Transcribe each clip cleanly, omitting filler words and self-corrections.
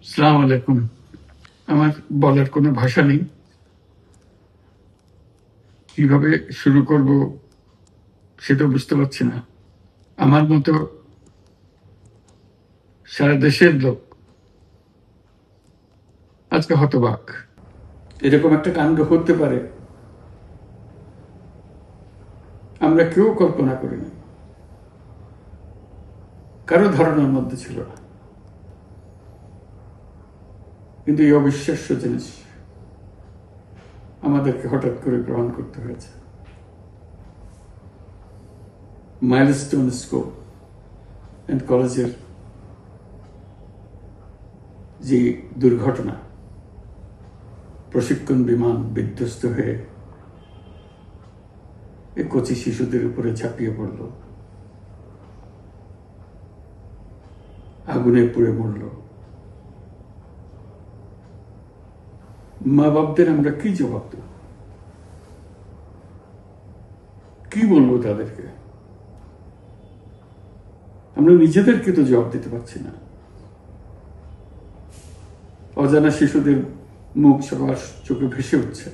আসসালামু আলাইকুম। আমার বলার কোনো ভাষা নেই, কিভাবে শুরু করব সেটা বুঝতে পারছি না। আমার মতো সারা দেশের লোক আজকে হতবাক। এরকম একটা কাণ্ড হতে পারে আমরা কেউ কল্পনা করিনি, কারো ধারণার মধ্যে ছিল না। কিন্তু এই অবিশ্বাস্য জিনিস আমাদেরকে হঠাৎ করে গ্রহণ করতে হয়েছে। মাইলস্টোন স্কুল অ্যান্ড কলেজের যে দুর্ঘটনা, প্রশিক্ষণ বিমান বিধ্বস্ত হয়ে এই কচি শিশুদের উপরে ঝাঁপিয়ে পড়ল, আগুনে পুড়ে মরল। মা বাপদের আমরা কি জবাব দেব? কি বলবো তাদেরকে? আমরা নিজেদেরকে তো জবাব দিতে পারছি না। অজানা শিশুদের মুখ সবার চোখে ভেসে উঠছে।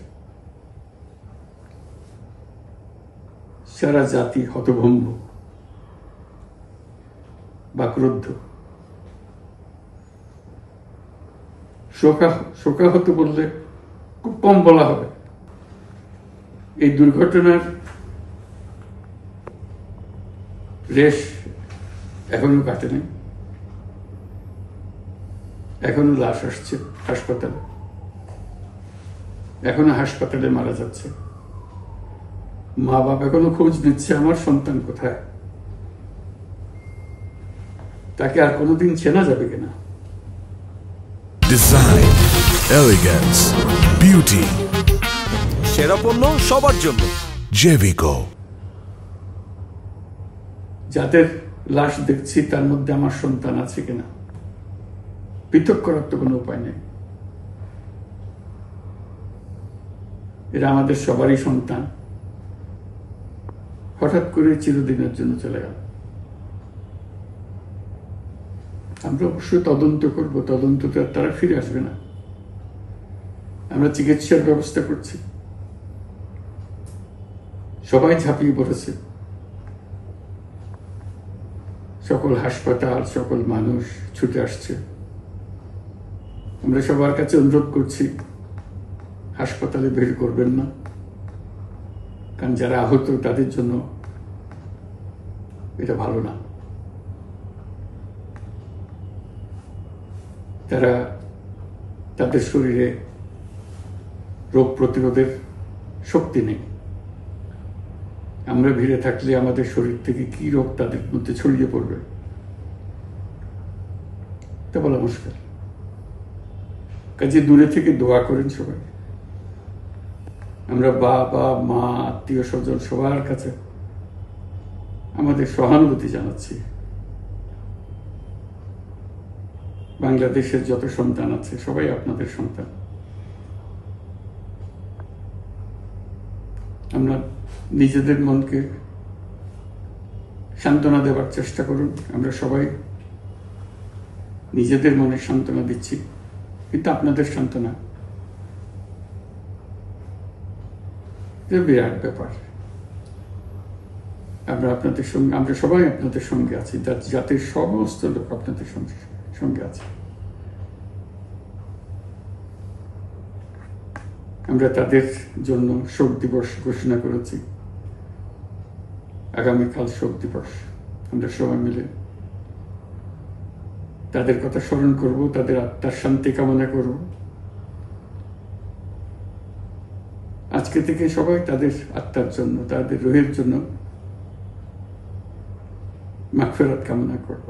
সারা জাতি হতভম্ব, বাক্রুদ্ধ, শোকাহত বললে খুব কম বলা হবে। এই দুর্ঘটনার রেশ এখনো কাটেনি। এখনো লাশ আসছে হাসপাতালে, এখনো হাসপাতালে মারা যাচ্ছে। মা বাবা এখনো খোঁজ নিচ্ছে আমার সন্তান কোথায়, তাকে আর কোনোদিন চেনা যাবে কিনা। ডিজাইন, এলিগেন্স, বিউটি, সেরা পণ্য সবার জন্য জেভিকো। যাদের লাশ দেখছি তার মধ্যে আমার সন্তান আছে কিনা পৃথক করার তো কোনো উপায় নেই। এরা আমাদের সবারই সন্তান, হঠাৎ করে চিরদিনের জন্য চলে গেল। আমরা অবশ্যই তদন্ত করব, তদন্ততে আর তারা ফিরে আসবে না। আমরা চিকিৎসার ব্যবস্থা করছি, সবাই ঝাঁপিয়ে পড়েছে। সকল হাসপাতাল, সকল মানুষ ছুটে আসছে। আমরা সবার কাছে অনুরোধ করছি, হাসপাতালে ভিড় করবেন না, কারণ যারা আহত তাদের জন্য এটা ভালো না। তাদের শরীরে রোগ প্রতিরোধের শক্তি নেই। আমরা ভিড়ে থাকলে আমাদের শরীর থেকে কি রোগ তাদের মধ্যে ছড়িয়ে পড়বে তা বলা মুশকিল। কাজে দূরে থেকে দোয়া করেন সবাই। আমরা বাবা মা আত্মীয় স্বজন সবার কাছে আমাদের সহানুভূতি জানাচ্ছি। বাংলাদেশের যত সন্তান আছে সবাই আপনাদের সন্তান। আমরা নিজেদের মনকে সান্ত্বনা দেওয়ার চেষ্টা করুন। আমরা সবাই নিজেদের মনে সান্ত্বনা দিচ্ছি, কিন্তু আপনাদের সান্ত্বনা বিরাট ব্যাপার। আমরা সবাই আপনাদের সঙ্গে আছি, জাতির সমস্ত লোক আপনাদের সঙ্গে আছে। আমরা তাদের জন্য শোক দিবস ঘোষণা করেছি। আগামীকাল শোক দিবস, আমরা সবাই মিলে তাদের কথা স্মরণ করব, তাদের আত্মার শান্তি কামনা করব। আজকে থেকে সবাই তাদের আত্মার জন্য, তাদের রুহের জন্য মাগফিরাত কামনা করব।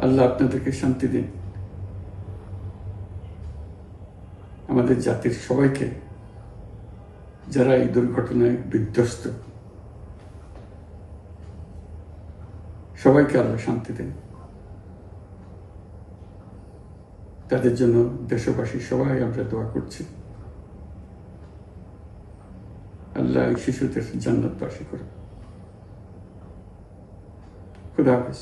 আল্লাহ আপনাদেরকে শান্তি দিন। আমাদের জাতির সবাইকে, যারা এই দুর্ঘটনায় বিধ্বস্ত, সবাইকে আল্লাহ শান্তি দেন। তাদের জন্য দেশবাসী সবাই আমরা দোয়া করছি। আল্লাহ এই শিশুদের জান্নাতবাসী করে। খুদা হাফেজ।